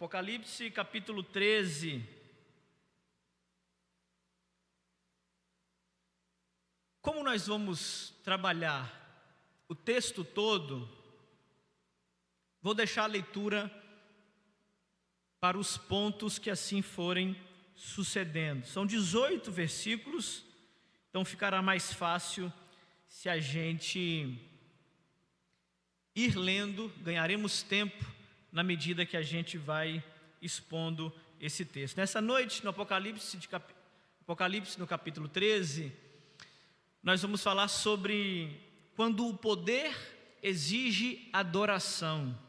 Apocalipse capítulo 13. Como nós vamos trabalhar o texto todo, vou deixar a leitura para os pontos que assim forem sucedendo. São 18 versículos, então ficará mais fácil se a gente ir lendo, ganharemos tempo na medida que a gente vai expondo esse texto. Nessa noite, no Apocalipse no capítulo 13, nós vamos falar sobre quando o poder exige adoração,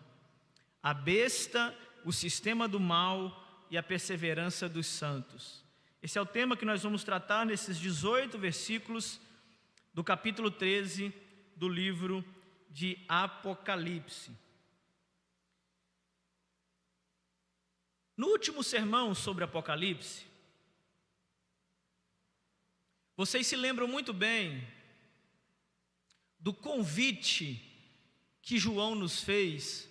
a besta, o sistema do mal e a perseverança dos santos. Esse é o tema que nós vamos tratar nesses 18 versículos do capítulo 13 do livro de Apocalipse. No último sermão sobre Apocalipse, vocês se lembram muito bem do convite que João nos fez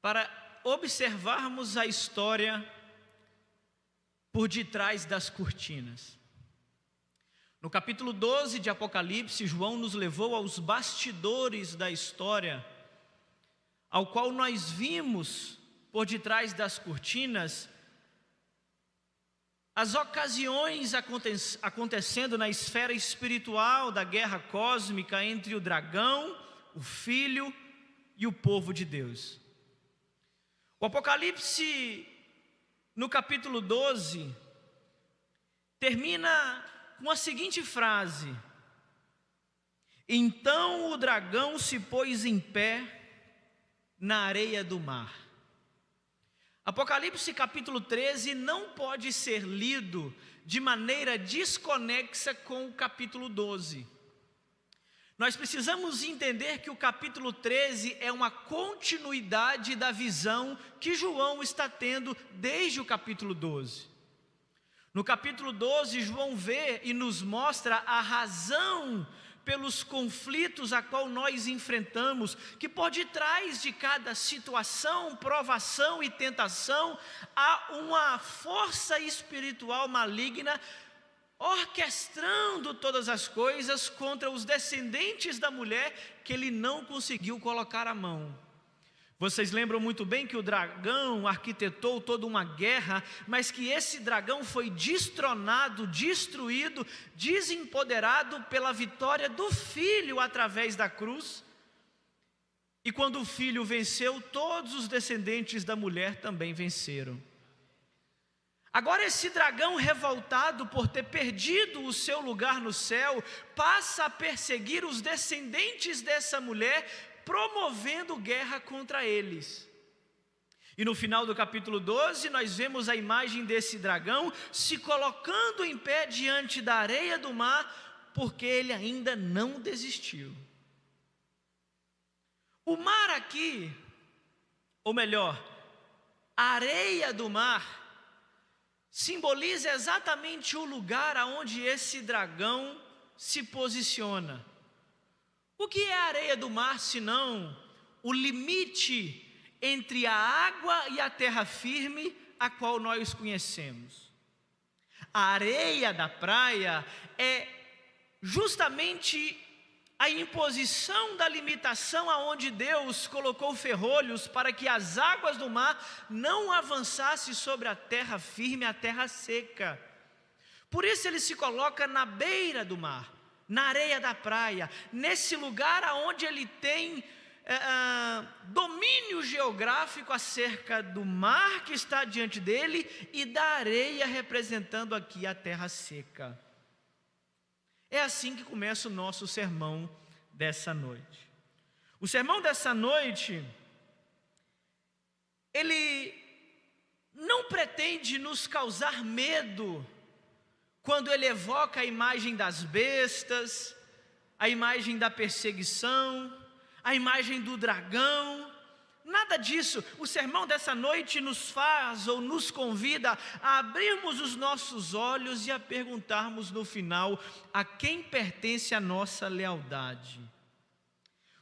para observarmos a história por detrás das cortinas. No capítulo 12 de Apocalipse, João nos levou aos bastidores da história, ao qual nós vimos por detrás das cortinas as ocasiões acontecendo na esfera espiritual da guerra cósmica entre o dragão, o filho e o povo de Deus. O Apocalipse, no capítulo 12, termina com a seguinte frase: então o dragão se pôs em pé na areia do mar. Apocalipse capítulo 13 não pode ser lido de maneira desconexa com o capítulo 12. Nós precisamos entender que o capítulo 13 é uma continuidade da visão que João está tendo desde o capítulo 12. No capítulo 12, João vê e nos mostra a razão pelos conflitos a qual nós enfrentamos, que por detrás de cada situação, provação e tentação, há uma força espiritual maligna orquestrando todas as coisas contra os descendentes da mulher que ele não conseguiu colocar a mão. Vocês lembram muito bem que o dragão arquitetou toda uma guerra, mas que esse dragão foi destronado, destruído, desempoderado pela vitória do Filho através da cruz. E quando o Filho venceu, todos os descendentes da mulher também venceram. Agora esse dragão revoltado por ter perdido o seu lugar no céu, passa a perseguir os descendentes dessa mulher, promovendo guerra contra eles. E no final do capítulo 12, nós vemos a imagem desse dragão se colocando em pé diante da areia do mar, porque ele ainda não desistiu. O mar aqui, ou melhor, a areia do mar, simboliza exatamente o lugar aonde esse dragão se posiciona. O que é a areia do mar, senão o limite entre a água e a terra firme, a qual nós conhecemos? A areia da praia é justamente a imposição da limitação aonde Deus colocou ferrolhos para que as águas do mar não avançassem sobre a terra firme, a terra seca. Por isso ele se coloca na beira do mar, na areia da praia, nesse lugar aonde ele tem domínio geográfico acerca do mar que está diante dele e da areia representando aqui a terra seca. É assim que começa o nosso sermão dessa noite. O sermão dessa noite, ele não pretende nos causar medo quando ele evoca a imagem das bestas, a imagem da perseguição, a imagem do dragão. Nada disso. O sermão dessa noite nos faz ou nos convida a abrirmos os nossos olhos e a perguntarmos no final: a quem pertence a nossa lealdade?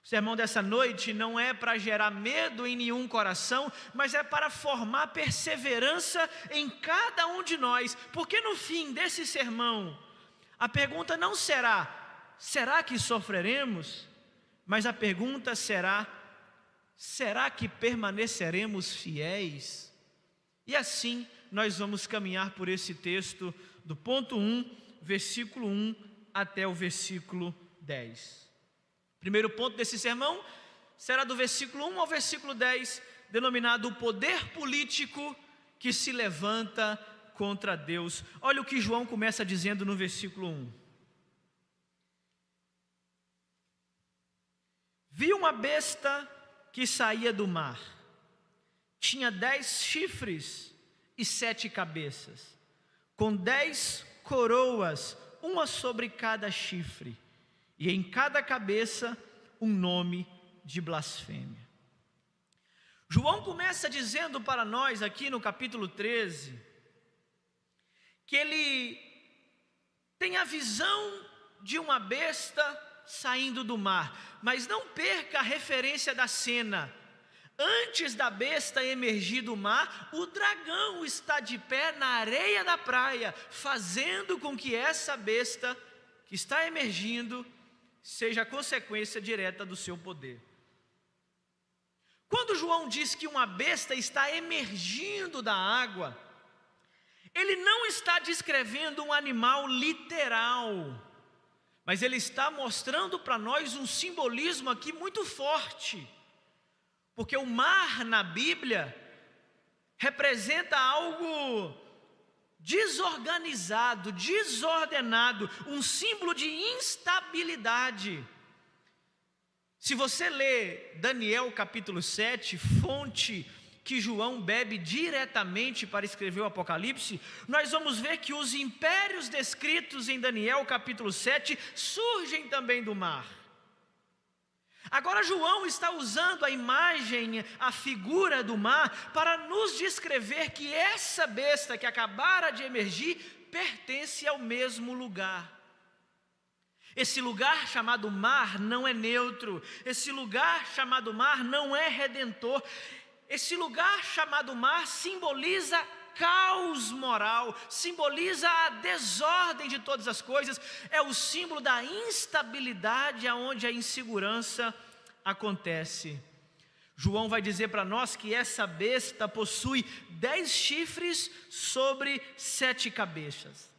O sermão dessa noite não é para gerar medo em nenhum coração, mas é para formar perseverança em cada um de nós, porque no fim desse sermão, a pergunta não será que sofreremos? Mas a pergunta será que permaneceremos fiéis? E assim nós vamos caminhar por esse texto do ponto 1, versículo 1 até o versículo 10. Primeiro ponto desse sermão será do versículo 1 ao versículo 10, denominado o poder político que se levanta contra Deus. Olha o que João começa dizendo no versículo 1. Vi uma besta que saía do mar, tinha 10 chifres e 7 cabeças, com 10 coroas, uma sobre cada chifre, e em cada cabeça um nome de blasfêmia. João começa dizendo para nós aqui no capítulo 13, que ele tem a visão de uma besta saindo do mar, mas não perca a referência da cena. Antes da besta emergir do mar, o dragão está de pé na areia da praia, fazendo com que essa besta que está emergindo seja a consequência direta do seu poder. Quando João diz que uma besta está emergindo da água, ele não está descrevendo um animal literal, mas ele está mostrando para nós um simbolismo aqui muito forte, porque o mar na Bíblia representa algo desorganizado, desordenado, um símbolo de instabilidade. Se você lê Daniel capítulo 7, fonte que João bebe diretamente para escrever o Apocalipse, nós vamos ver que os impérios descritos em Daniel capítulo 7 surgem também do mar. Agora João está usando a imagem, a figura do mar, para nos descrever que essa besta que acabara de emergir pertence ao mesmo lugar. Esse lugar chamado mar não é neutro, esse lugar chamado mar não é redentor, esse lugar chamado mar simboliza caos moral, simboliza a desordem de todas as coisas, é o símbolo da instabilidade aonde a insegurança acontece. João vai dizer para nós que essa besta possui 10 chifres sobre 7 cabeças.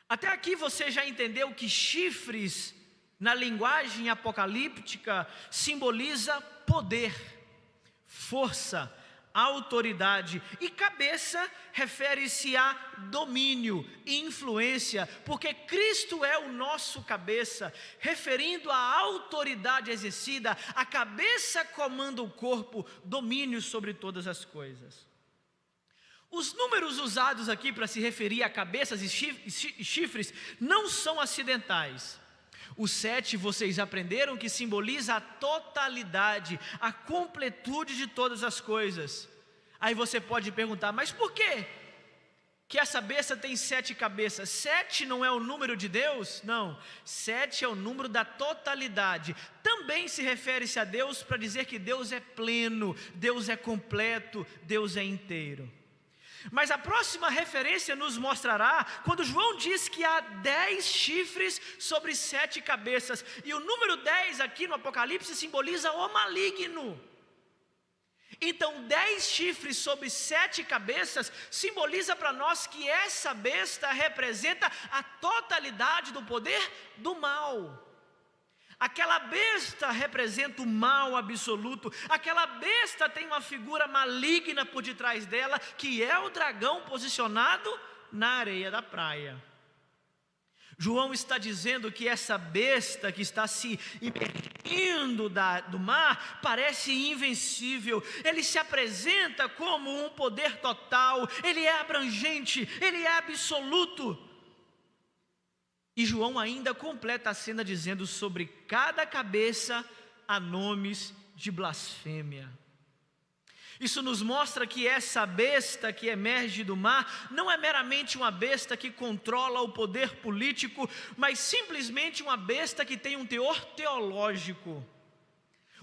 Até aqui você já entendeu que chifres, na linguagem apocalíptica, simboliza poder, força, autoridade, e cabeça refere-se a domínio e influência, porque Cristo é o nosso cabeça, referindo à autoridade exercida. A cabeça comanda o corpo, domínio sobre todas as coisas. Os números usados aqui para se referir a cabeças e chifres não são acidentais. O 7 vocês aprenderam que simboliza a totalidade, a completude de todas as coisas. Aí você pode perguntar, mas por quê que essa besta tem 7 cabeças? 7 não é o número de Deus? Não, 7 é o número da totalidade. Também se refere-se a Deus para dizer que Deus é pleno, Deus é completo, Deus é inteiro. Mas a próxima referência nos mostrará quando João diz que há 10 chifres sobre 7 cabeças, e o número 10 aqui no Apocalipse simboliza o maligno. Então 10 chifres sobre 7 cabeças simboliza para nós que essa besta representa a totalidade do poder do mal. Aquela besta representa o mal absoluto, aquela besta tem uma figura maligna por detrás dela, que é o dragão posicionado na areia da praia. João está dizendo que essa besta que está se emergindo do mar parece invencível, ele se apresenta como um poder total, ele é abrangente, ele é absoluto. E João ainda completa a cena dizendo: sobre cada cabeça há nomes de blasfêmia. Isso nos mostra que essa besta que emerge do mar não é meramente uma besta que controla o poder político, mas simplesmente uma besta que tem um teor teológico.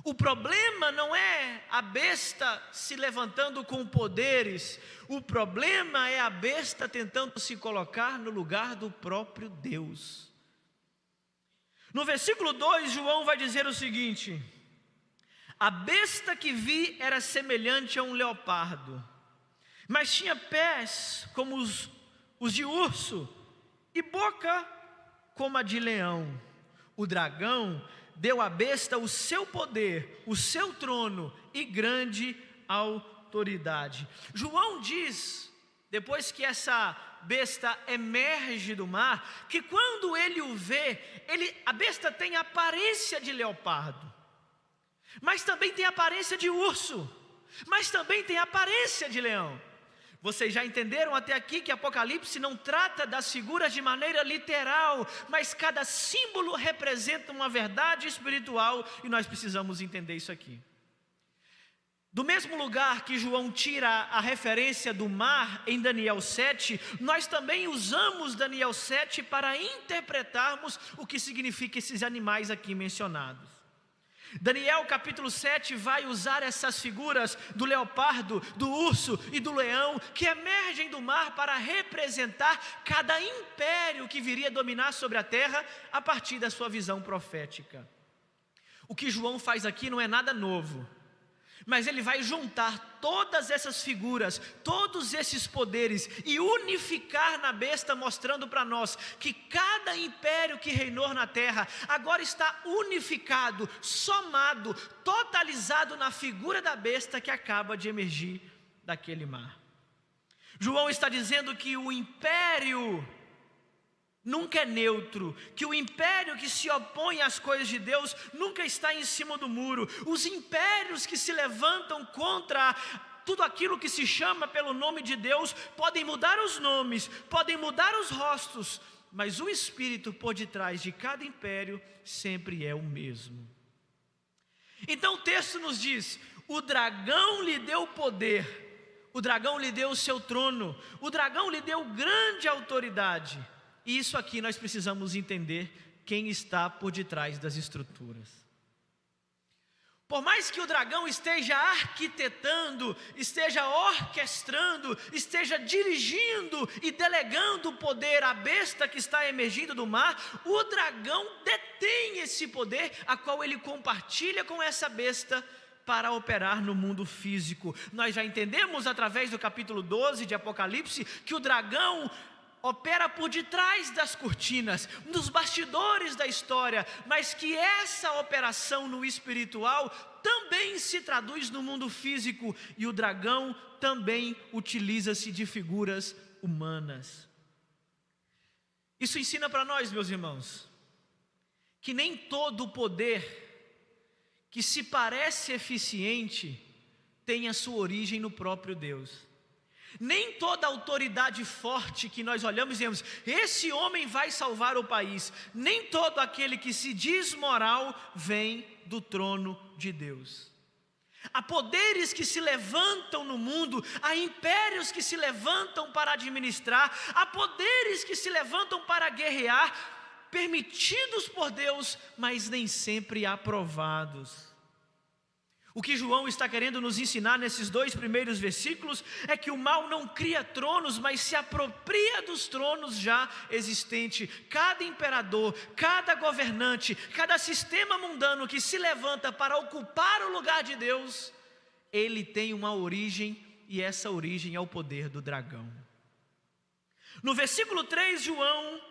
O problema não é a besta se levantando com poderes, o problema é a besta tentando se colocar no lugar do próprio Deus. No versículo 2, João vai dizer o seguinte: a besta que vi era semelhante a um leopardo, mas tinha pés como os de urso e boca como a de leão. O dragão deu à besta o seu poder, o seu trono e grande autoridade. João diz, depois que essa besta emerge do mar, que quando ele o vê, a besta tem a aparência de leopardo, mas também tem a aparência de urso, mas também tem a aparência de leão. Vocês já entenderam até aqui que Apocalipse não trata das figuras de maneira literal, mas cada símbolo representa uma verdade espiritual, e nós precisamos entender isso aqui. Do mesmo lugar que João tira a referência do mar em Daniel 7, nós também usamos Daniel 7 para interpretarmos o que significa esses animais aqui mencionados. Daniel capítulo 7 vai usar essas figuras do leopardo, do urso e do leão que emergem do mar para representar cada império que viria dominar sobre a terra a partir da sua visão profética. O que João faz aqui não é nada novo, mas ele vai juntar todas essas figuras, todos esses poderes e unificar na besta, mostrando para nós que cada império que reinou na terra agora está unificado, somado, totalizado na figura da besta que acaba de emergir daquele mar. João está dizendo que o império nunca é neutro, que o império que se opõe às coisas de Deus nunca está em cima do muro. Os impérios que se levantam contra tudo aquilo que se chama pelo nome de Deus podem mudar os nomes, podem mudar os rostos, mas o espírito por detrás de cada império sempre é o mesmo. Então o texto nos diz: o dragão lhe deu poder, o dragão lhe deu o seu trono, o dragão lhe deu grande autoridade. E isso aqui nós precisamos entender quem está por detrás das estruturas. Por mais que o dragão esteja arquitetando, esteja orquestrando, esteja dirigindo e delegando o poder à besta que está emergindo do mar, o dragão detém esse poder, a qual ele compartilha com essa besta para operar no mundo físico. Nós já entendemos através do capítulo 12 de Apocalipse que o dragão opera por detrás das cortinas, nos bastidores da história, mas que essa operação no espiritual também se traduz no mundo físico, e o dragão também utiliza-se de figuras humanas. Isso ensina para nós, meus irmãos, que nem todo o poder que se parece eficiente tem a sua origem no próprio Deus. Nem toda autoridade forte que nós olhamos e dizemos, esse homem vai salvar o país, nem todo aquele que se diz moral vem do trono de Deus. Há poderes que se levantam no mundo, há impérios que se levantam para administrar, há poderes que se levantam para guerrear, permitidos por Deus, mas nem sempre aprovados. O que João está querendo nos ensinar nesses 2 primeiros versículos é que o mal não cria tronos, mas se apropria dos tronos já existentes. Cada imperador, cada governante, cada sistema mundano que se levanta para ocupar o lugar de Deus, ele tem uma origem, e essa origem é o poder do dragão. No versículo 3, João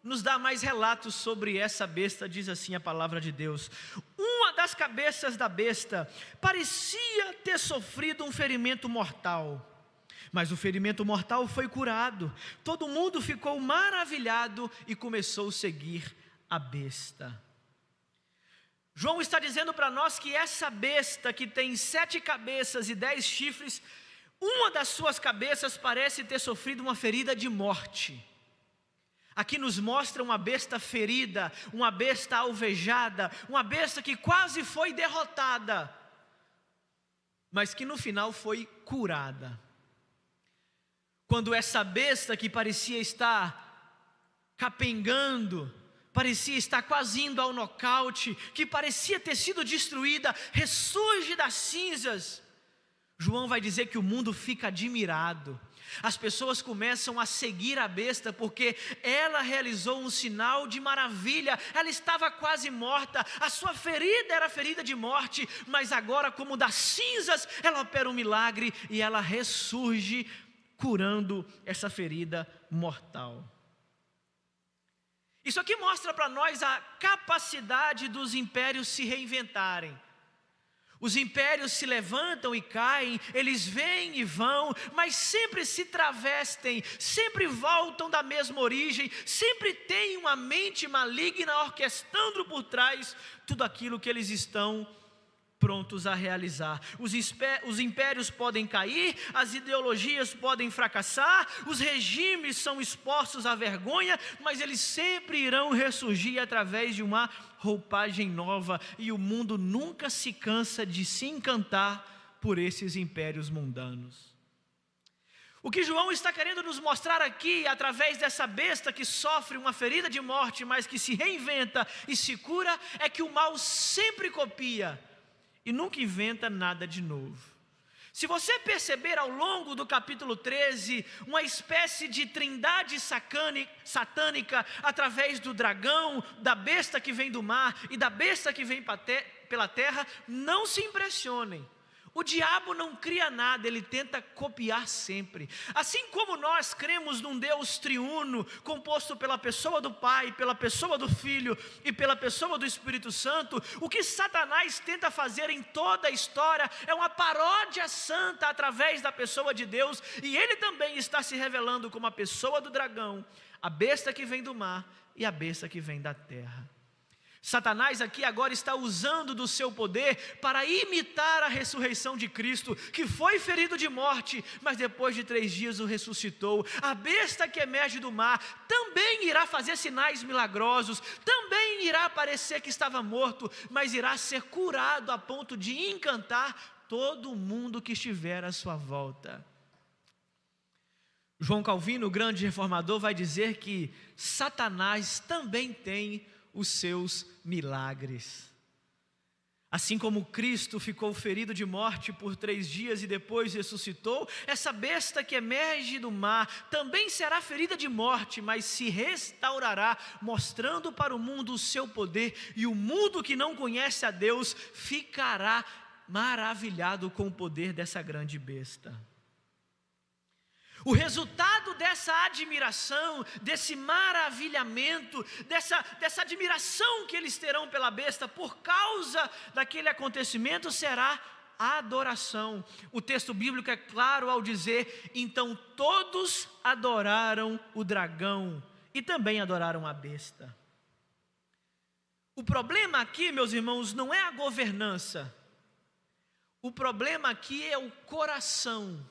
nos dá mais relatos sobre essa besta. Diz assim a palavra de Deus: uma das cabeças da besta parecia ter sofrido um ferimento mortal, mas o ferimento mortal foi curado. Todo mundo ficou maravilhado e começou a seguir a besta. João está dizendo para nós que essa besta, que tem 7 cabeças e 10 chifres, uma das suas cabeças parece ter sofrido uma ferida de morte. Aqui nos mostra uma besta ferida, uma besta alvejada, uma besta que quase foi derrotada, mas que no final foi curada. Quando essa besta que parecia estar capengando, parecia estar quase indo ao nocaute, que parecia ter sido destruída, ressurge das cinzas. João vai dizer que o mundo fica admirado. As pessoas começam a seguir a besta porque ela realizou um sinal de maravilha. Ela estava quase morta, a sua ferida era ferida de morte, mas agora, como das cinzas, ela opera um milagre e ela ressurge, curando essa ferida mortal. Isso aqui mostra para nós a capacidade dos impérios se reinventarem. Os impérios se levantam e caem, eles vêm e vão, mas sempre se travestem, sempre voltam da mesma origem, sempre têm uma mente maligna orquestrando por trás tudo aquilo que eles estão prontos a realizar. Os impérios podem cair, as ideologias podem fracassar, os regimes são expostos à vergonha, mas eles sempre irão ressurgir através de uma roupagem nova, e o mundo nunca se cansa de se encantar por esses impérios mundanos. O que João está querendo nos mostrar aqui, através dessa besta que sofre uma ferida de morte, mas que se reinventa e se cura, é que o mal sempre copia e nunca inventa nada de novo. Se você perceber ao longo do capítulo 13, uma espécie de trindade satânica através do dragão, da besta que vem do mar e da besta que vem pela terra, não se impressionem. O diabo não cria nada, ele tenta copiar sempre. Assim como nós cremos num Deus triuno, composto pela pessoa do Pai, pela pessoa do Filho e pela pessoa do Espírito Santo, o que Satanás tenta fazer em toda a história é uma paródia santa através da pessoa de Deus, e ele também está se revelando como a pessoa do dragão, a besta que vem do mar e a besta que vem da terra. Satanás aqui agora está usando do seu poder para imitar a ressurreição de Cristo, que foi ferido de morte, mas depois de 3 dias o ressuscitou. A besta que emerge do mar também irá fazer sinais milagrosos, também irá parecer que estava morto, mas irá ser curado a ponto de encantar todo mundo que estiver à sua volta. João Calvino, o grande reformador, vai dizer que Satanás também tem os seus milagres. Assim como Cristo ficou ferido de morte por 3 dias e depois ressuscitou, essa besta que emerge do mar também será ferida de morte, mas se restaurará, mostrando para o mundo o seu poder, e o mundo que não conhece a Deus ficará maravilhado com o poder dessa grande besta. O resultado dessa admiração, desse maravilhamento, dessa admiração que eles terão pela besta por causa daquele acontecimento será a adoração. O texto bíblico é claro ao dizer: então todos adoraram o dragão e também adoraram a besta. O problema aqui, meus irmãos, não é a governança. O problema aqui é o coração.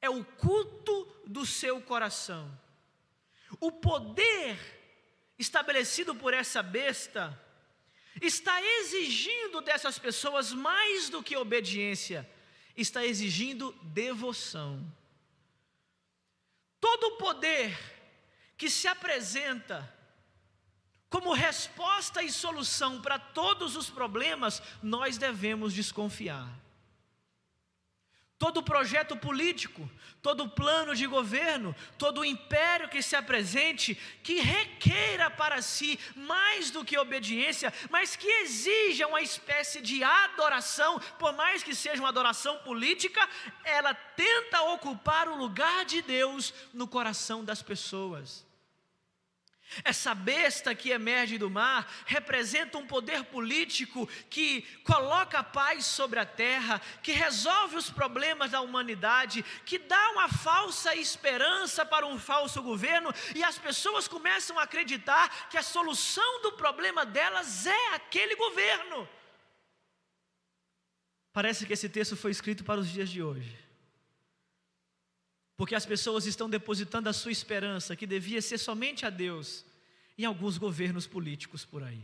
É o culto do seu coração. O poder estabelecido por essa besta está exigindo dessas pessoas mais do que obediência, está exigindo devoção. Todo o poder que se apresenta como resposta e solução para todos os problemas, nós devemos desconfiar. Todo projeto político, todo plano de governo, todo império que se apresente, que requeira para si mais do que obediência, mas que exija uma espécie de adoração, por mais que seja uma adoração política, ela tenta ocupar o lugar de Deus no coração das pessoas. Essa besta que emerge do mar representa um poder político que coloca a paz sobre a terra, que resolve os problemas da humanidade, que dá uma falsa esperança para um falso governo, e as pessoas começam a acreditar que a solução do problema delas é aquele governo. Parece que esse texto foi escrito para os dias de hoje, porque as pessoas estão depositando a sua esperança, que devia ser somente a Deus, em alguns governos políticos por aí.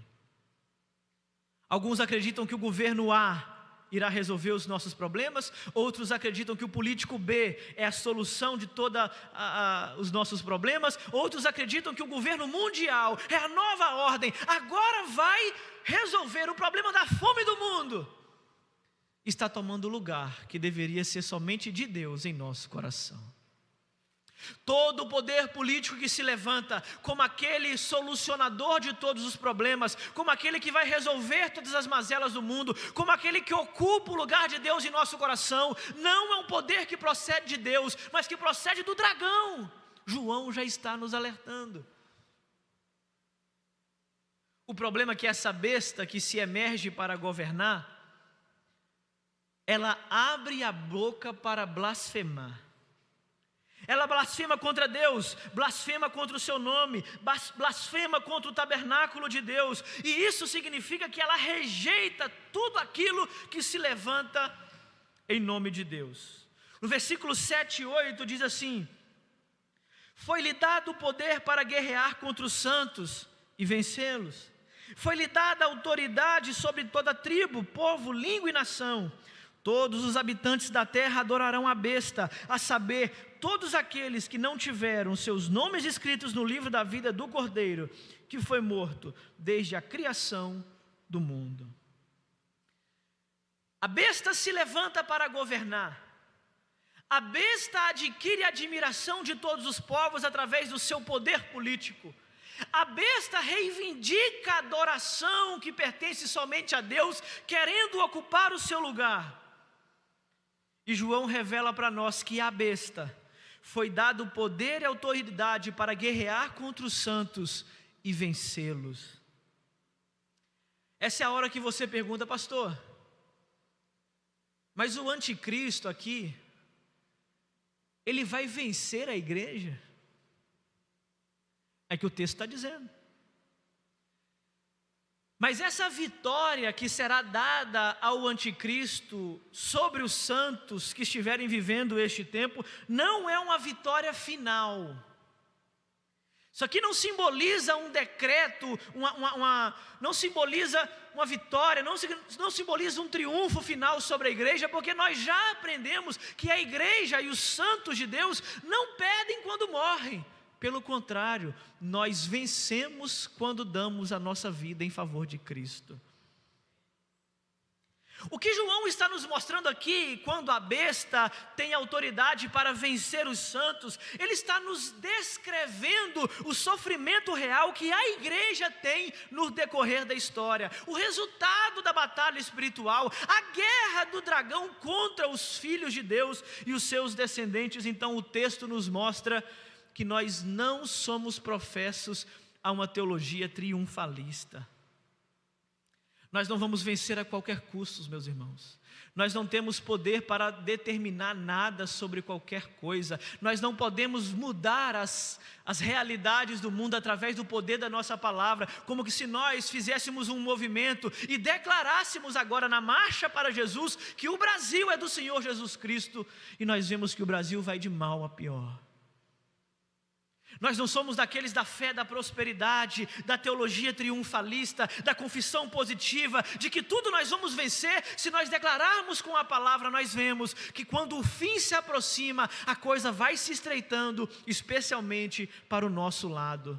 Alguns acreditam que o governo A irá resolver os nossos problemas, outros acreditam que o político B é a solução de todos os nossos problemas, outros acreditam que o governo mundial é a nova ordem, agora vai resolver o problema da fome do mundo. Está tomando o lugar que deveria ser somente de Deus em nosso coração. Todo o poder político que se levanta como aquele solucionador de todos os problemas, como aquele que vai resolver todas as mazelas do mundo, como aquele que ocupa o lugar de Deus em nosso coração, não é um poder que procede de Deus, mas que procede do dragão. João já está nos alertando. O problema é que essa besta que se emerge para governar, ela abre a boca para blasfemar. Ela blasfema contra Deus, blasfema contra o seu nome, blasfema contra o tabernáculo de Deus. E isso significa que ela rejeita tudo aquilo que se levanta em nome de Deus. No versículo 7 e 8 diz assim: foi-lhe dado o poder para guerrear contra os santos e vencê-los. Foi-lhe dada autoridade sobre toda tribo, povo, língua e nação. Todos os habitantes da terra adorarão a besta, a saber, todos aqueles que não tiveram seus nomes escritos no livro da vida do Cordeiro, que foi morto desde a criação do mundo. A besta se levanta para governar. A besta adquire a admiração de todos os povos através do seu poder político. A besta reivindica a adoração que pertence somente a Deus, querendo ocupar o seu lugar. E João revela para nós que a besta foi dado poder e autoridade para guerrear contra os santos e vencê-los. Essa é a hora que você pergunta: pastor, mas o anticristo aqui, ele vai vencer a igreja? É que o texto está dizendo. Mas essa vitória que será dada ao anticristo sobre os santos que estiverem vivendo este tempo, não é uma vitória final. Isso aqui não simboliza um decreto, não simboliza uma vitória, não simboliza um triunfo final sobre a igreja, porque nós já aprendemos que a igreja e os santos de Deus não perdem quando morrem. Pelo contrário, nós vencemos quando damos a nossa vida em favor de Cristo. O que João está nos mostrando aqui, quando a besta tem autoridade para vencer os santos, ele está nos descrevendo o sofrimento real que a igreja tem no decorrer da história, o resultado da batalha espiritual, a guerra do dragão contra os filhos de Deus e os seus descendentes. Então o texto nos mostra que nós não somos professos a uma teologia triunfalista. Nós não vamos vencer a qualquer custo, meus irmãos. Nós não temos poder para determinar nada sobre qualquer coisa. Nós não podemos mudar as realidades do mundo através do poder da nossa palavra, como que se nós fizéssemos um movimento e declarássemos agora na marcha para Jesus que o Brasil é do Senhor Jesus Cristo, e nós vemos que o Brasil vai de mal a pior. Nós não somos daqueles da fé da prosperidade, da teologia triunfalista, da confissão positiva, de que tudo nós vamos vencer se nós declararmos com a palavra. Nós vemos que quando o fim se aproxima, a coisa vai se estreitando, especialmente para o nosso lado.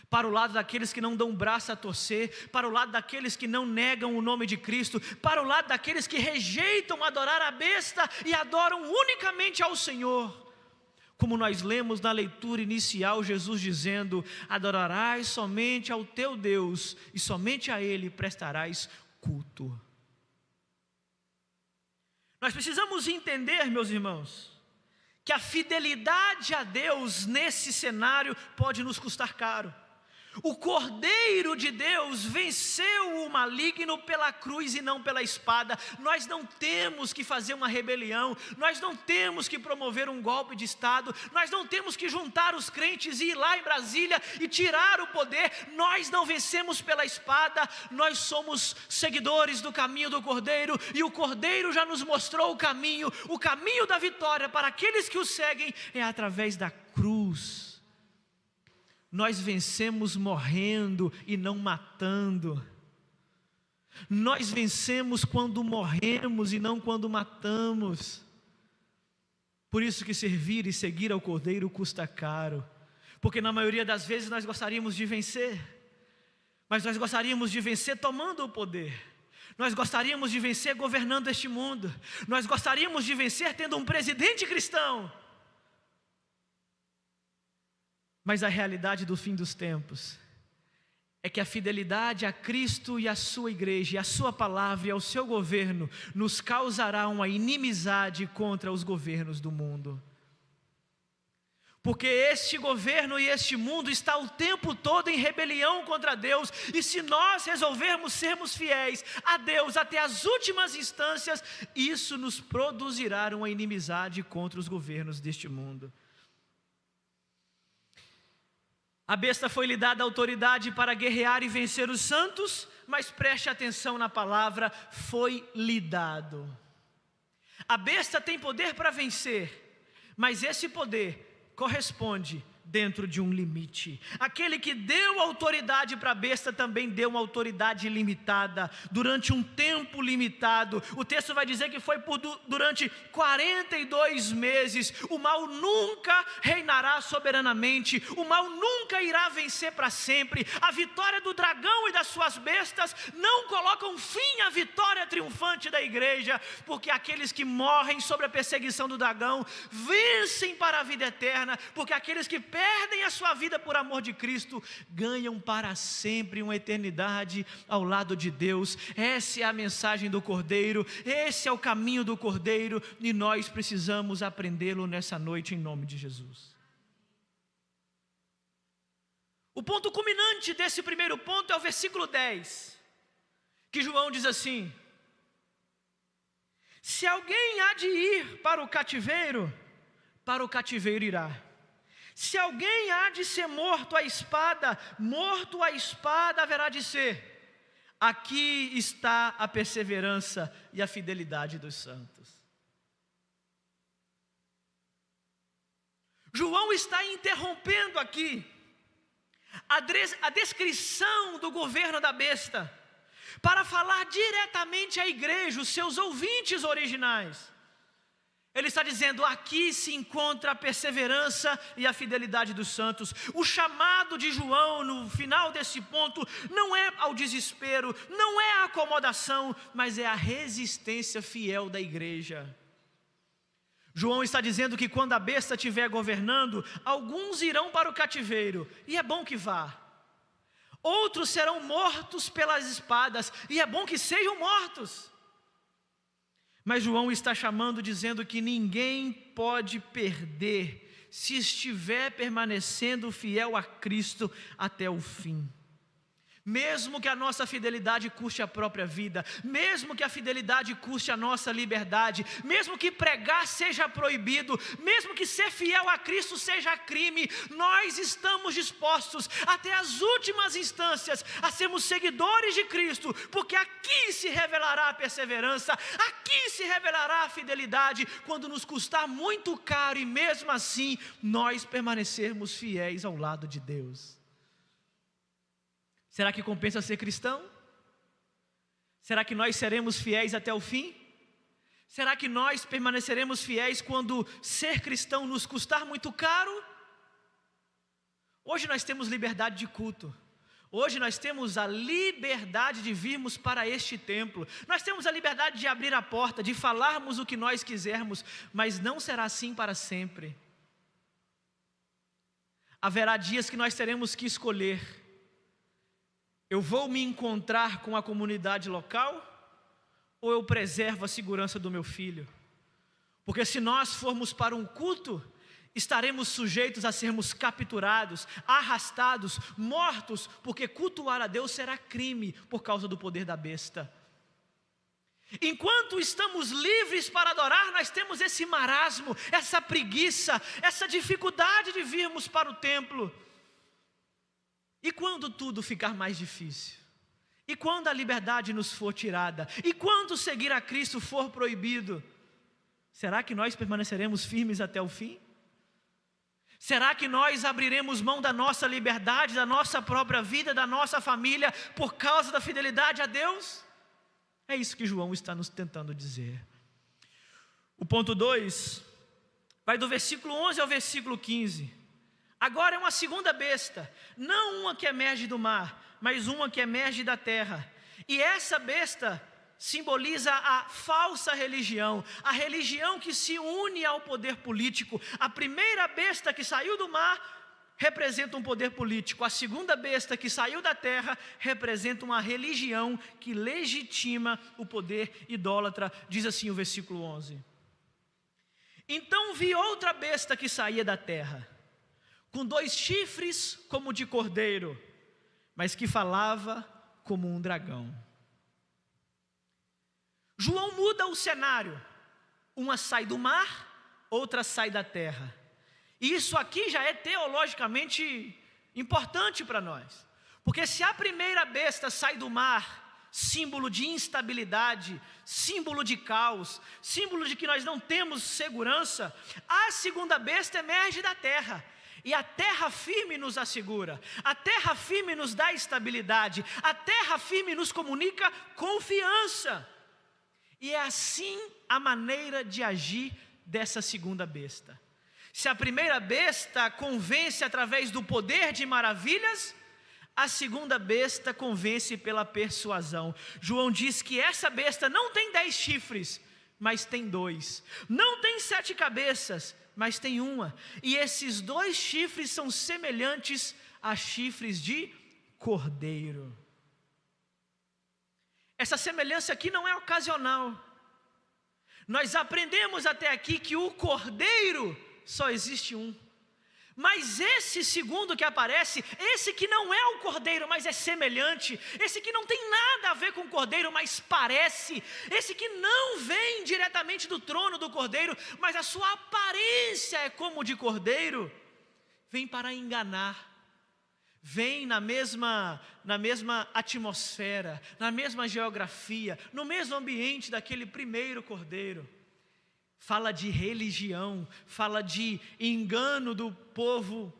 Para o lado daqueles que não dão braço a torcer, para o lado daqueles que não negam o nome de Cristo, para o lado daqueles que rejeitam adorar a besta e adoram unicamente ao Senhor. Como nós lemos na leitura inicial, Jesus dizendo: adorarás somente ao teu Deus e somente a Ele prestarás culto. Nós precisamos entender, meus irmãos, que a fidelidade a Deus nesse cenário pode nos custar caro. O Cordeiro de Deus venceu o maligno pela cruz e não pela espada. Nós não temos que fazer uma rebelião, nós não temos que promover um golpe de Estado, nós não temos que juntar os crentes e ir lá em Brasília e tirar o poder. Nós não vencemos pela espada, nós somos seguidores do caminho do Cordeiro, e o Cordeiro já nos mostrou o caminho da vitória para aqueles que o seguem é através da cruz. Nós vencemos morrendo e não matando. Nós vencemos quando morremos e não quando matamos. Por isso que servir e seguir ao Cordeiro custa caro. Porque na maioria das vezes nós gostaríamos de vencer, mas nós gostaríamos de vencer tomando o poder. Nós gostaríamos de vencer governando este mundo. Nós gostaríamos de vencer tendo um presidente cristão. Mas a realidade do fim dos tempos é que a fidelidade a Cristo e a sua igreja, e a sua palavra e ao seu governo, nos causará uma inimizade contra os governos do mundo. Porque este governo e este mundo está o tempo todo em rebelião contra Deus, e se nós resolvermos sermos fiéis a Deus até as últimas instâncias, isso nos produzirá uma inimizade contra os governos deste mundo. A besta foi-lhe dada autoridade para guerrear e vencer os santos, mas preste atenção na palavra, foi-lhe dado. A besta tem poder para vencer, mas esse poder corresponde dentro de um limite. Aquele que deu autoridade para a besta também deu uma autoridade limitada, durante um tempo limitado. O texto vai dizer que foi durante 42 meses. O mal nunca reinará soberanamente, o mal nunca irá vencer para sempre. A vitória do dragão e das suas bestas não colocam fim à vitória triunfante da igreja, porque aqueles que morrem sob a perseguição do dragão vencem para a vida eterna, porque aqueles que perdem a sua vida por amor de Cristo ganham para sempre uma eternidade ao lado de Deus. Essa é a mensagem do Cordeiro, esse é o caminho do Cordeiro, e nós precisamos aprendê-lo nessa noite em nome de Jesus. O ponto culminante desse primeiro ponto é o versículo 10, que João diz assim: se alguém há de ir para o cativeiro irá. Se alguém há de ser morto à espada haverá de ser. Aqui está a perseverança e a fidelidade dos santos. João está interrompendo aqui a descrição do governo da besta, para falar diretamente à igreja, os seus ouvintes originais. Ele está dizendo, aqui se encontra a perseverança e a fidelidade dos santos. O chamado de João no final desse ponto não é ao desespero, não é a acomodação, mas é a resistência fiel da igreja. João está dizendo que quando a besta estiver governando, alguns irão para o cativeiro, e é bom que vá. Outros serão mortos pelas espadas, e é bom que sejam mortos. Mas João está chamando, dizendo que ninguém pode perder se estiver permanecendo fiel a Cristo até o fim. Mesmo que a nossa fidelidade custe a própria vida, mesmo que a fidelidade custe a nossa liberdade, mesmo que pregar seja proibido, mesmo que ser fiel a Cristo seja crime, nós estamos dispostos até as últimas instâncias a sermos seguidores de Cristo, porque aqui se revelará a perseverança, aqui se revelará a fidelidade, quando nos custar muito caro e mesmo assim nós permanecermos fiéis ao lado de Deus. Será que compensa ser cristão? Será que nós seremos fiéis até o fim? Será que nós permaneceremos fiéis quando ser cristão nos custar muito caro? Hoje nós temos liberdade de culto. Hoje nós temos a liberdade de virmos para este templo. Nós temos a liberdade de abrir a porta, de falarmos o que nós quisermos, mas não será assim para sempre. Haverá dias que nós teremos que escolher: eu vou me encontrar com a comunidade local, ou eu preservo a segurança do meu filho? Porque se nós formos para um culto, estaremos sujeitos a sermos capturados, arrastados, mortos, porque cultuar a Deus será crime por causa do poder da besta. Enquanto estamos livres para adorar, nós temos esse marasmo, essa preguiça, essa dificuldade de virmos para o templo. E quando tudo ficar mais difícil? E quando a liberdade nos for tirada? E quando seguir a Cristo for proibido? Será que nós permaneceremos firmes até o fim? Será que nós abriremos mão da nossa liberdade, da nossa própria vida, da nossa família, por causa da fidelidade a Deus? É isso que João está nos tentando dizer. O ponto 2 vai do versículo 11 ao versículo 15. Agora é uma segunda besta, não uma que emerge do mar, mas uma que emerge da terra. E essa besta simboliza a falsa religião, a religião que se une ao poder político. A primeira besta que saiu do mar representa um poder político, a segunda besta que saiu da terra representa uma religião que legitima o poder idólatra. Diz assim o versículo 11: Então vi outra besta que saía da terra, com 2 chifres como de cordeiro, mas que falava como um dragão. João muda o cenário, uma sai do mar, outra sai da terra. E isso aqui já é teologicamente importante para nós, porque se a primeira besta sai do mar, símbolo de instabilidade, símbolo de caos, símbolo de que nós não temos segurança, a segunda besta emerge da terra. E a terra firme nos assegura, a terra firme nos dá estabilidade, a terra firme nos comunica confiança. E é assim a maneira de agir dessa segunda besta. Se a primeira besta convence através do poder de maravilhas, a segunda besta convence pela persuasão. João diz que essa besta não tem 10 chifres, mas tem 2. Não tem 7 cabeças, mas tem uma. E esses 2 chifres são semelhantes a chifres de cordeiro. Essa semelhança aqui não é ocasional. Nós aprendemos até aqui que o cordeiro só existe um. Mas esse segundo que aparece, esse que não é o cordeiro, mas é semelhante, esse que não tem nada a ver com o cordeiro, mas parece, esse que não vem diretamente do trono do cordeiro, mas a sua aparência é como de cordeiro, vem para enganar. Vem na mesma atmosfera, na mesma geografia, no mesmo ambiente daquele primeiro cordeiro. Fala de religião, fala de engano do povo,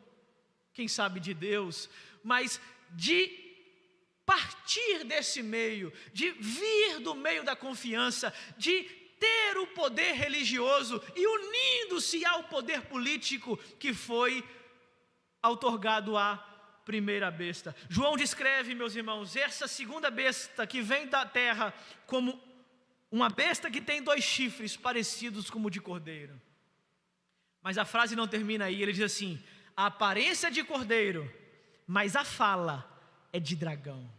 quem sabe de Deus, mas de partir desse meio, de vir do meio da confiança, de ter o poder religioso e unindo-se ao poder político que foi outorgado à primeira besta. João descreve, meus irmãos, essa segunda besta que vem da terra como uma besta que tem 2 chifres parecidos como de cordeiro. Mas a frase não termina aí, ele diz assim: a aparência de cordeiro, mas a fala é de dragão.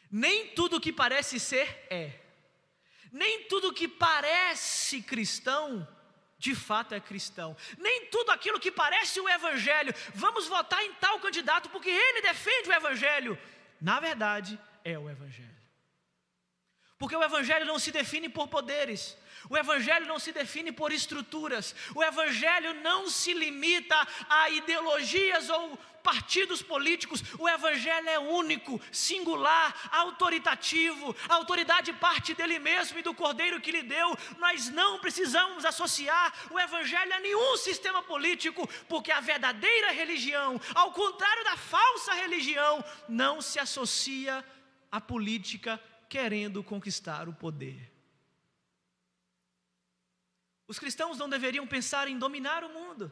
Nem tudo que parece ser é. Nem tudo que parece cristão de fato é cristão. Nem tudo aquilo que parece o evangelho, vamos votar em tal candidato porque ele defende o evangelho, na verdade é o evangelho. Porque o evangelho não se define por poderes, o evangelho não se define por estruturas, o evangelho não se limita a ideologias ou partidos políticos. O evangelho é único, singular, autoritativo. A autoridade parte dele mesmo e do cordeiro que lhe deu. Nós não precisamos associar o evangelho a nenhum sistema político, porque a verdadeira religião, ao contrário da falsa religião, não se associa à política querendo conquistar o poder. Os cristãos não deveriam pensar em dominar o mundo.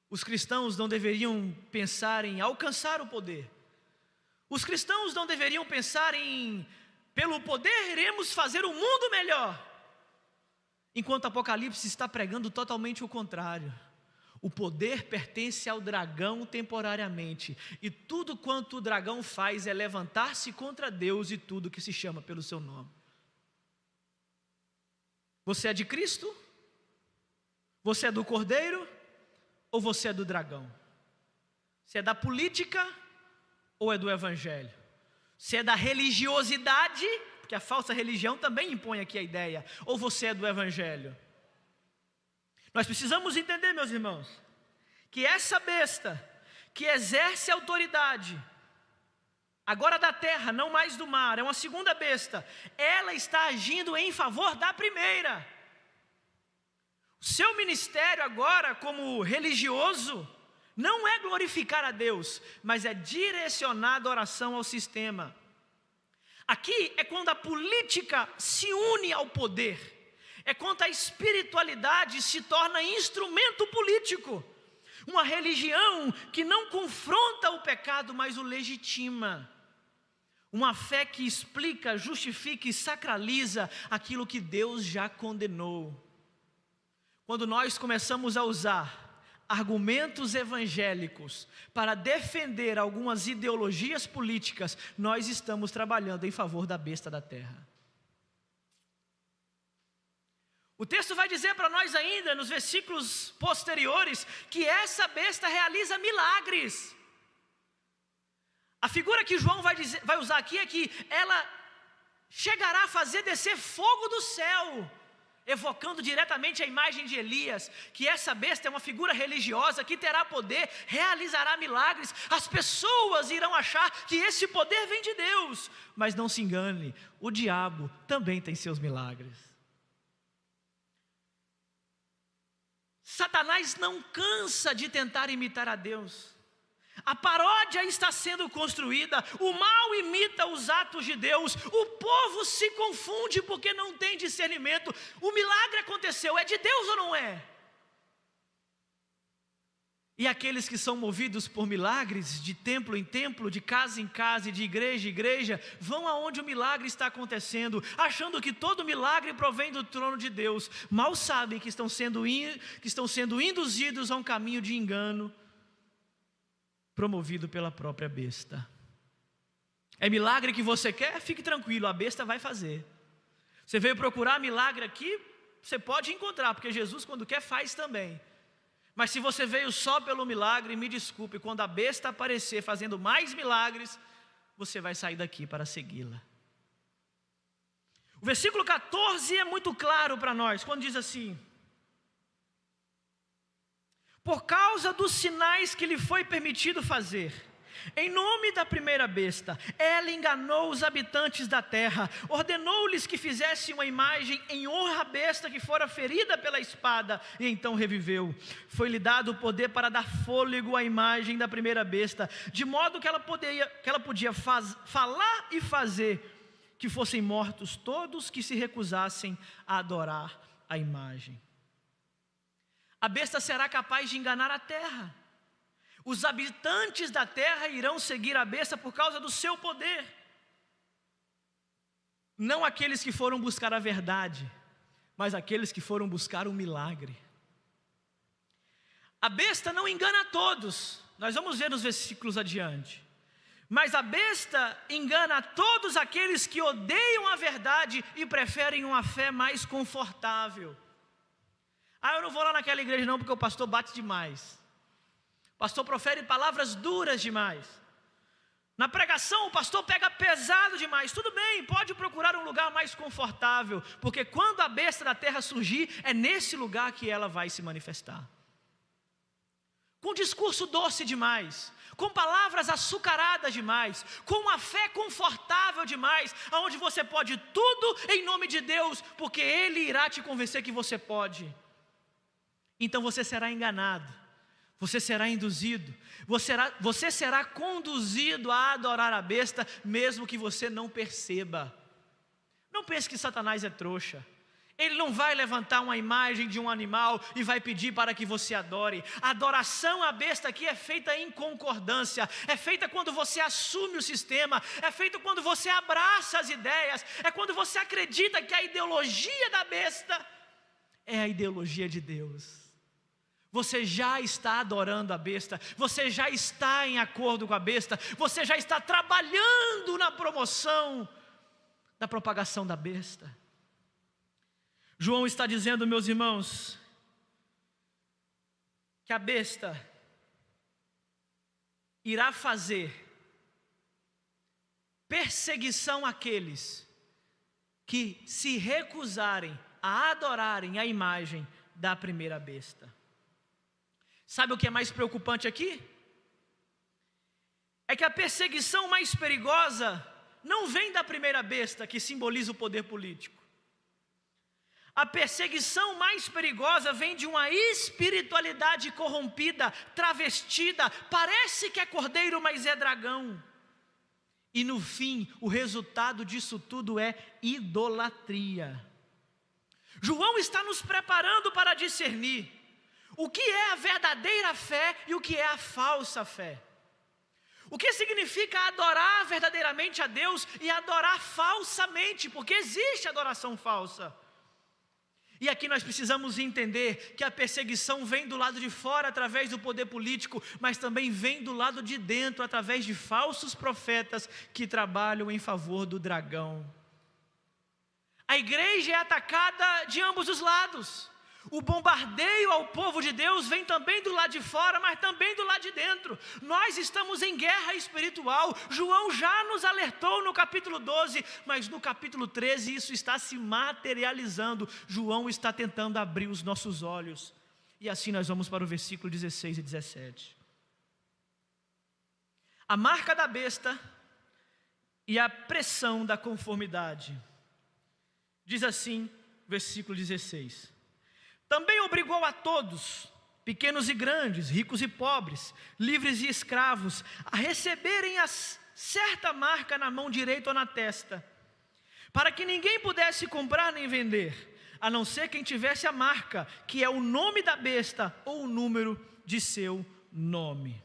Os cristãos não deveriam pensar em alcançar o poder. Os cristãos não deveriam pensar em, pelo poder iremos fazer o mundo melhor. Enquanto Apocalipse está pregando totalmente o contrário. O poder pertence ao dragão temporariamente, e tudo quanto o dragão faz é levantar-se contra Deus e tudo que se chama pelo seu nome. Você é de Cristo? Você é do Cordeiro? Ou você é do dragão? Você é da política ou é do evangelho? Você é da religiosidade, porque a falsa religião também impõe aqui a ideia, ou você é do evangelho? Nós precisamos entender, meus irmãos, que essa besta que exerce autoridade, agora da terra, não mais do mar, é uma segunda besta, ela está agindo em favor da primeira. O seu ministério agora como religioso não é glorificar a Deus, mas é direcionar a adoração ao sistema. Aqui é quando a política se une ao poder. É quando a espiritualidade se torna instrumento político. Uma religião que não confronta o pecado, mas o legitima. Uma fé que explica, justifica e sacraliza aquilo que Deus já condenou. Quando nós começamos a usar argumentos evangélicos para defender algumas ideologias políticas, nós estamos trabalhando em favor da besta da terra. O texto vai dizer para nós ainda, nos versículos posteriores, que essa besta realiza milagres. A figura que João vai usar aqui é que ela chegará a fazer descer fogo do céu, evocando diretamente a imagem de Elias, que essa besta é uma figura religiosa que terá poder, realizará milagres. As pessoas irão achar que esse poder vem de Deus, mas não se engane, o diabo também tem seus milagres. Satanás não cansa de tentar imitar a Deus. A paródia está sendo construída, o mal imita os atos de Deus, o povo se confunde porque não tem discernimento. O milagre aconteceu, é de Deus ou não é? E aqueles que são movidos por milagres, de templo em templo, de casa em casa e de igreja em igreja, vão aonde o milagre está acontecendo, achando que todo milagre provém do trono de Deus. Mal sabem que estão sendo induzidos a um caminho de engano, promovido pela própria besta. É milagre que você quer? Fique tranquilo, a besta vai fazer. Você veio procurar milagre aqui, você pode encontrar, porque Jesus quando quer faz também. Mas se você veio só pelo milagre, me desculpe, quando a besta aparecer fazendo mais milagres, você vai sair daqui para segui-la. O versículo 14 é muito claro para nós, quando diz assim: por causa dos sinais que lhe foi permitido fazer, em nome da primeira besta, ela enganou os habitantes da terra, ordenou-lhes que fizessem uma imagem em honra à besta que fora ferida pela espada, e então reviveu. Foi-lhe dado o poder para dar fôlego à imagem da primeira besta, de modo que ela podia falar e fazer que fossem mortos todos que se recusassem a adorar a imagem. A besta será capaz de enganar a terra. Os habitantes da terra irão seguir a besta por causa do seu poder. Não aqueles que foram buscar a verdade, mas aqueles que foram buscar um milagre. A besta não engana a todos. Nós vamos ver nos versículos adiante. Mas a besta engana a todos aqueles que odeiam a verdade e preferem uma fé mais confortável. Eu não vou lá naquela igreja não, porque o pastor bate demais. O pastor profere palavras duras demais. Na pregação o pastor pega pesado demais. Tudo bem, pode procurar um lugar mais confortável, porque quando a besta da terra surgir, é nesse lugar que ela vai se manifestar. Com discurso doce demais, com palavras açucaradas demais, com uma fé confortável demais, aonde você pode tudo em nome de Deus, porque Ele irá te convencer que você pode. Então você será enganado, você será induzido, você será conduzido a adorar a besta, mesmo que você não perceba. Não pense que Satanás é trouxa. Ele não vai levantar uma imagem de um animal e vai pedir para que você adore. A adoração à besta aqui é feita em concordância, é feita quando você assume o sistema, é feita quando você abraça as ideias, é quando você acredita que a ideologia da besta é a ideologia de Deus. Você já está adorando a besta, você já está em acordo com a besta, você já está trabalhando na promoção da propagação da besta. João está dizendo, meus irmãos, que a besta irá fazer perseguição àqueles que se recusarem a adorarem a imagem da primeira besta. Sabe o que é mais preocupante aqui? É que a perseguição mais perigosa não vem da primeira besta, que simboliza o poder político. A perseguição mais perigosa vem de uma espiritualidade corrompida, travestida, parece que é cordeiro, mas é dragão. E no fim, o resultado disso tudo é idolatria. João está nos preparando para discernir o que é a verdadeira fé e o que é a falsa fé. O que significa adorar verdadeiramente a Deus e adorar falsamente, porque existe adoração falsa. E aqui nós precisamos entender que a perseguição vem do lado de fora através do poder político, mas também vem do lado de dentro através de falsos profetas que trabalham em favor do dragão. A igreja é atacada de ambos os lados. O bombardeio ao povo de Deus vem também do lado de fora, mas também do lado de dentro. Nós estamos em guerra espiritual. João já nos alertou no capítulo 12, mas no capítulo 13 isso está se materializando. João está tentando abrir os nossos olhos. E assim nós vamos para o versículo 16 e 17. A marca da besta e a pressão da conformidade. Diz assim, versículo 16. Também obrigou a todos, pequenos e grandes, ricos e pobres, livres e escravos, a receberem a certa marca na mão direita ou na testa, para que ninguém pudesse comprar nem vender, a não ser quem tivesse a marca, que é o nome da besta ou o número de seu nome.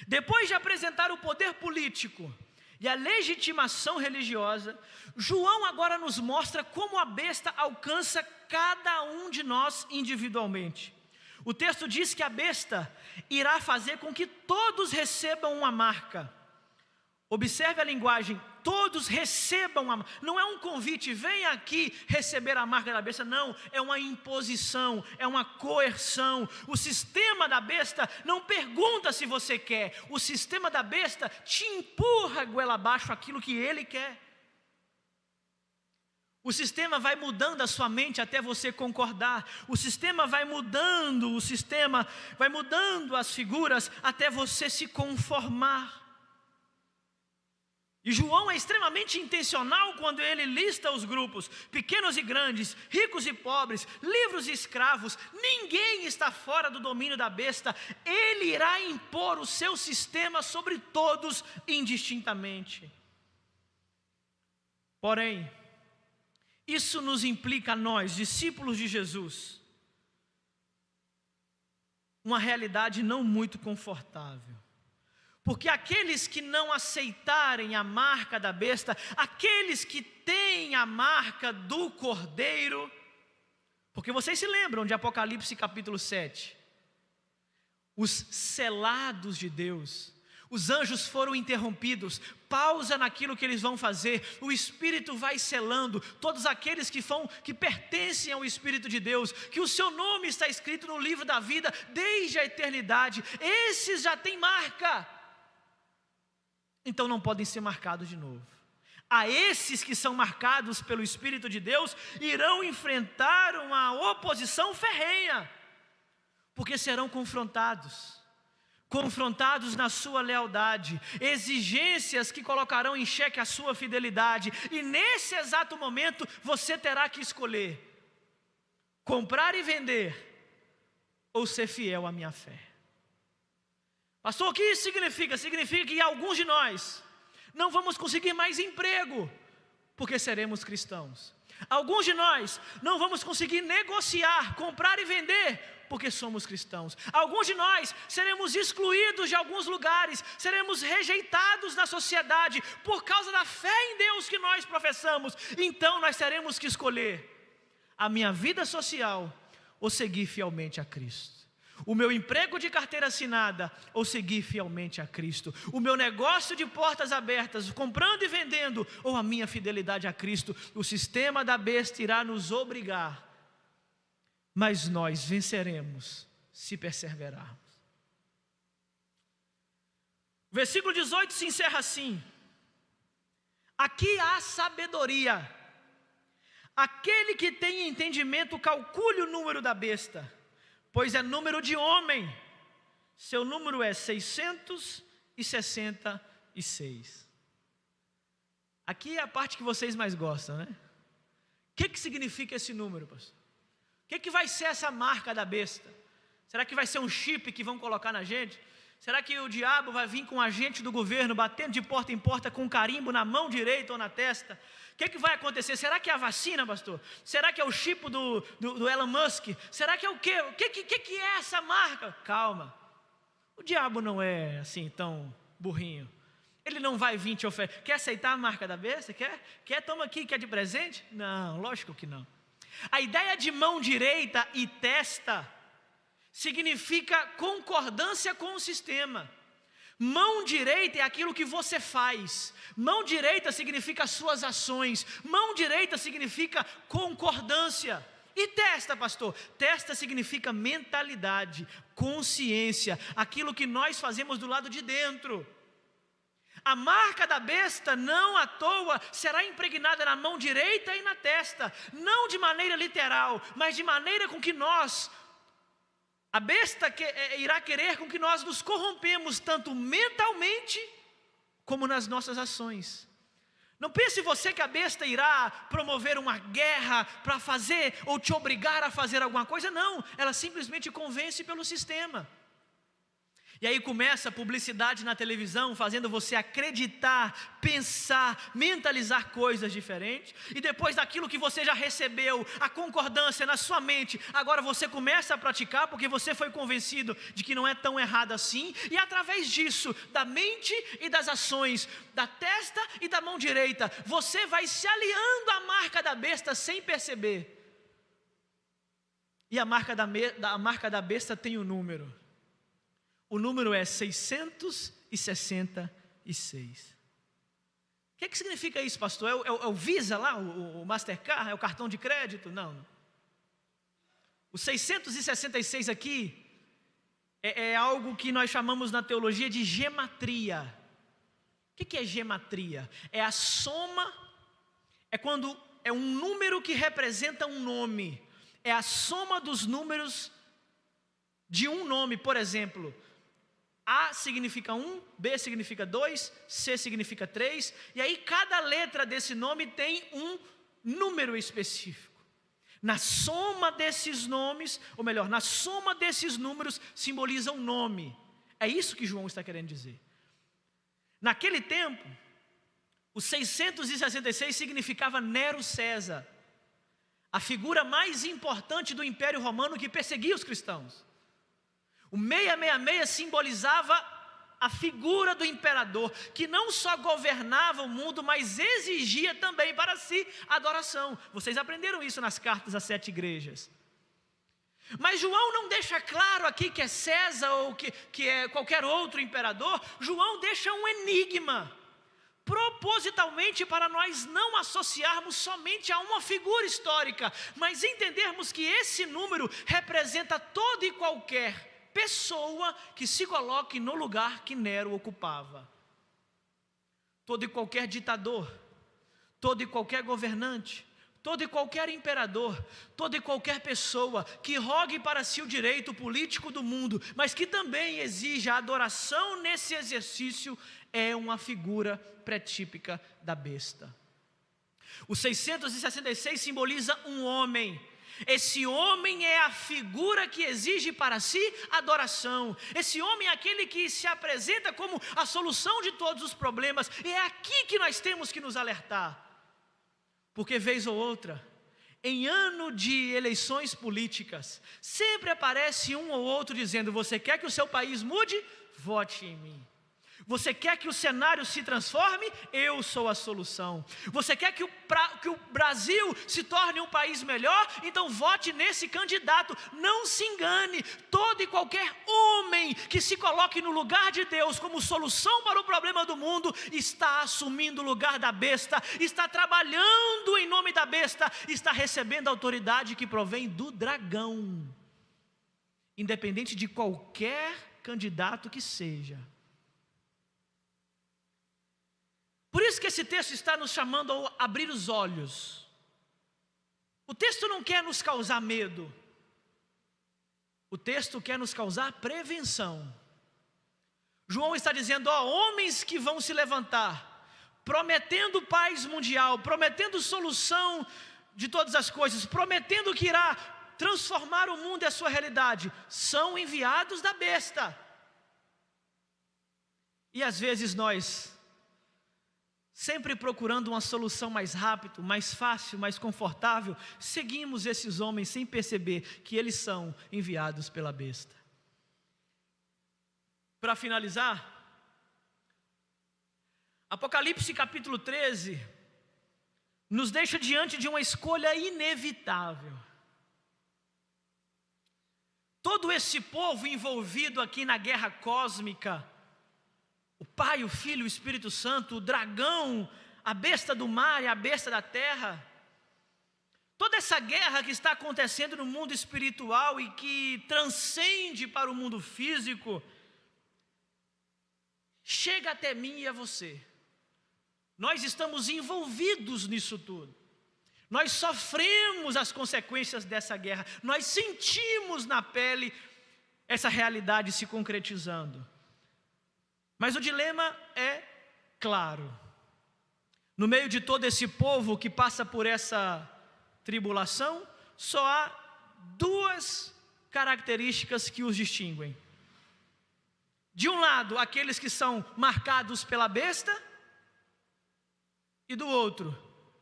Depois de apresentar o poder político e a legitimação religiosa, João agora nos mostra como a besta alcança cada um de nós individualmente. O texto diz que a besta irá fazer com que todos recebam uma marca. Observe a linguagem, todos recebam uma marca. Não é um convite, venha aqui receber a marca da besta, não, é uma imposição, é uma coerção. O sistema da besta não pergunta se você quer, o sistema da besta te empurra goela abaixo aquilo que ele quer. O sistema vai mudando a sua mente até você concordar. O sistema vai mudando, as figuras até você se conformar. E João é extremamente intencional quando ele lista os grupos, pequenos e grandes, ricos e pobres, livres e escravos. Ninguém está fora do domínio da besta. Ele irá impor o seu sistema sobre todos indistintamente. Porém, isso nos implica a nós, discípulos de Jesus, uma realidade não muito confortável. Porque aqueles que não aceitarem a marca da besta, aqueles que têm a marca do Cordeiro, porque vocês se lembram de Apocalipse capítulo 7, os selados de Deus, os anjos foram interrompidos, pausa naquilo que eles vão fazer, o Espírito vai selando todos aqueles que pertencem ao Espírito de Deus, que o seu nome está escrito no livro da vida desde a eternidade. Esses já têm marca, então não podem ser marcados de novo. A esses que são marcados pelo Espírito de Deus, irão enfrentar uma oposição ferrenha, porque serão confrontados na sua lealdade, exigências que colocarão em xeque a sua fidelidade, e nesse exato momento você terá que escolher, comprar e vender, ou ser fiel à minha fé. Pastor, o que isso significa? Significa que alguns de nós não vamos conseguir mais emprego, porque seremos cristãos. Alguns de nós não vamos conseguir negociar, comprar e vender, porque somos cristãos. Alguns de nós seremos excluídos de alguns lugares, seremos rejeitados na sociedade, por causa da fé em Deus que nós professamos. Então nós teremos que escolher a minha vida social, ou seguir fielmente a Cristo. O meu emprego de carteira assinada, ou seguir fielmente a Cristo. O meu negócio de portas abertas, comprando e vendendo, ou a minha fidelidade a Cristo. O sistema da besta irá nos obrigar, mas nós venceremos se perseverarmos. O versículo 18 se encerra assim: aqui há sabedoria. Aquele que tem entendimento calcule o número da besta, pois é número de homem. Seu número é 666. Aqui é a parte que vocês mais gostam, né? O que significa esse número, pastor? O que vai ser essa marca da besta? Será que vai ser um chip que vão colocar na gente? Será que o diabo vai vir com um agente do governo, batendo de porta em porta com um carimbo na mão direita ou na testa? O que vai acontecer? Será que é a vacina, pastor? Será que é o chip do Elon Musk? Será que é o quê? O que é essa marca? Calma. O diabo não é assim tão burrinho. Ele não vai vir te oferecer. Quer aceitar a marca da besta? Quer? Toma aqui, quer de presente? Não, lógico que não. A ideia de mão direita e testa significa concordância com o sistema. Mão direita é aquilo que você faz. Mão direita significa as suas ações. Mão direita significa concordância. E testa, pastor? Testa significa mentalidade, consciência, aquilo que nós fazemos do lado de dentro. A marca da besta não à toa será impregnada na mão direita e na testa, não de maneira literal, mas de maneira com que a besta irá querer com que nós nos corrompemos tanto mentalmente como nas nossas ações. Não pense você que a besta irá promover uma guerra para fazer ou te obrigar a fazer alguma coisa, não, ela simplesmente convence pelo sistema. E aí começa a publicidade na televisão, fazendo você acreditar, pensar, mentalizar coisas diferentes. E depois daquilo que você já recebeu, a concordância na sua mente, agora você começa a praticar, porque você foi convencido de que não é tão errado assim. E através disso, da mente e das ações, da testa e da mão direita, você vai se aliando à marca da besta sem perceber. E a marca da besta tem um número. O número é 666. O que significa isso, pastor? É o Visa lá, o Mastercard? É o cartão de crédito? Não. O 666 aqui é algo que nós chamamos na teologia de gematria. O que é gematria? É a soma, é quando é um número que representa um nome. É a soma dos números de um nome, por exemplo. A significa 1, B significa 2, C significa 3, e aí cada letra desse nome tem um número específico. Na soma desses nomes, ou melhor, na soma desses números simboliza um nome. É isso que João está querendo dizer. Naquele tempo, o 666 significava Nero César, a figura mais importante do Império Romano que perseguia os cristãos. O 666 simbolizava a figura do imperador, que não só governava o mundo, mas exigia também para si adoração. Vocês aprenderam isso nas cartas às 7 igrejas. Mas João não deixa claro aqui que é César ou que é qualquer outro imperador. João deixa um enigma, propositalmente para nós não associarmos somente a uma figura histórica, mas entendermos que esse número representa todo e qualquer pessoa que se coloque no lugar que Nero ocupava. Todo e qualquer ditador, todo e qualquer governante, todo e qualquer imperador, toda e qualquer pessoa que rogue para si o direito político do mundo, mas que também exija adoração nesse exercício, é uma figura pré-típica da besta. O 666 simboliza um homem. Esse homem é a figura que exige para si adoração. Esse homem é aquele que se apresenta como a solução de todos os problemas. E é aqui que nós temos que nos alertar. Porque vez ou outra, em ano de eleições políticas, sempre aparece um ou outro dizendo: você quer que o seu país mude? Vote em mim. Você quer que o cenário se transforme? Eu sou a solução. Você quer que o Brasil se torne um país melhor? Então vote nesse candidato. Não se engane, todo e qualquer homem que se coloque no lugar de Deus como solução para o problema do mundo, está assumindo o lugar da besta, está trabalhando em nome da besta, está recebendo a autoridade que provém do dragão, independente de qualquer candidato que seja. Por isso que esse texto está nos chamando a abrir os olhos. O texto não quer nos causar medo. O texto quer nos causar prevenção. João está dizendo: homens que vão se levantar, prometendo paz mundial, prometendo solução de todas as coisas, prometendo que irá transformar o mundo e a sua realidade, são enviados da besta. E às vezes nós, sempre procurando uma solução mais rápida, mais fácil, mais confortável, seguimos esses homens sem perceber que eles são enviados pela besta. Para finalizar, Apocalipse capítulo 13 nos deixa diante de uma escolha inevitável. Todo esse povo envolvido aqui na guerra cósmica, o Pai, o Filho, o Espírito Santo, o dragão, a besta do mar e a besta da terra, toda essa guerra que está acontecendo no mundo espiritual e que transcende para o mundo físico, chega até mim e a você. Nós estamos envolvidos nisso tudo. Nós sofremos as consequências dessa guerra. Nós sentimos na pele essa realidade se concretizando. Mas o dilema é claro. No meio de todo esse povo que passa por essa tribulação, só há duas características que os distinguem. De um lado, aqueles que são marcados pela besta, e do outro,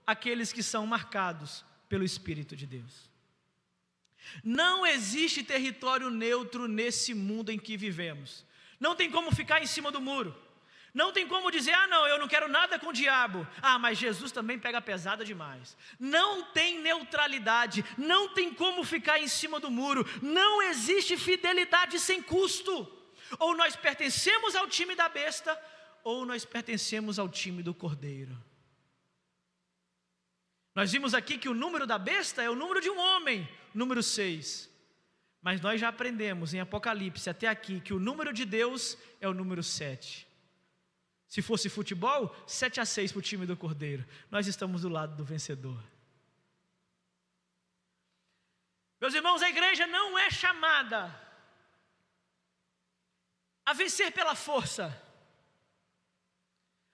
aqueles que são marcados pelo Espírito de Deus. Não existe território neutro nesse mundo em que vivemos. Não tem como ficar em cima do muro. Não tem como dizer, não, eu não quero nada com o diabo. Mas Jesus também pega pesada demais. Não tem neutralidade, não tem como ficar em cima do muro. Não existe fidelidade sem custo. Ou nós pertencemos ao time da besta, ou nós pertencemos ao time do cordeiro. Nós vimos aqui que o número da besta é o número de um homem, número 6. Mas nós já aprendemos em Apocalipse até aqui que o número de Deus é o número 7. Se fosse futebol, 7-6 para o time do cordeiro. Nós estamos do lado do vencedor. Meus irmãos, a igreja não é chamada a vencer pela força,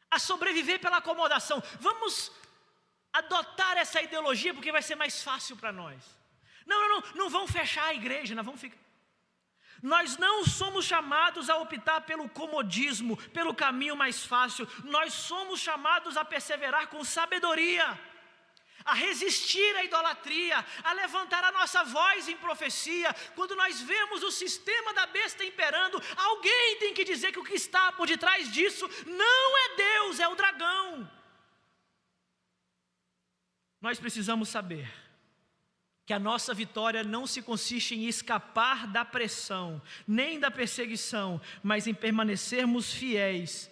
a sobreviver pela acomodação. Vamos adotar essa ideologia porque vai ser mais fácil para nós. Não vão fechar a igreja, nós vamos ficar. Nós não somos chamados a optar pelo comodismo, pelo caminho mais fácil. Nós somos chamados a perseverar com sabedoria, a resistir à idolatria, a levantar a nossa voz em profecia. Quando nós vemos o sistema da besta imperando, alguém tem que dizer que o que está por detrás disso não é Deus, é o dragão. Nós precisamos saber que a nossa vitória não se consiste em escapar da pressão, nem da perseguição, mas em permanecermos fiéis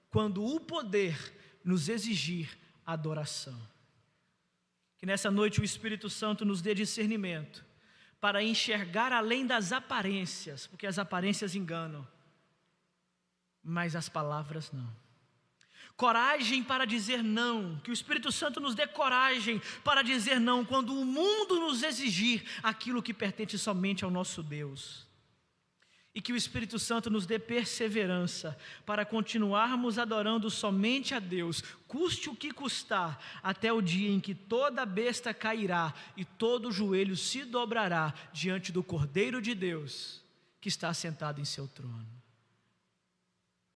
quando o poder nos exigir adoração. Que nessa noite o Espírito Santo nos dê discernimento para enxergar além das aparências, porque as aparências enganam, mas as palavras não. Coragem para dizer não, que o Espírito Santo nos dê coragem para dizer não quando o mundo nos exigir aquilo que pertence somente ao nosso Deus. E que o Espírito Santo nos dê perseverança para continuarmos adorando somente a Deus, custe o que custar, até o dia em que toda besta cairá e todo joelho se dobrará diante do Cordeiro de Deus que está sentado em seu trono.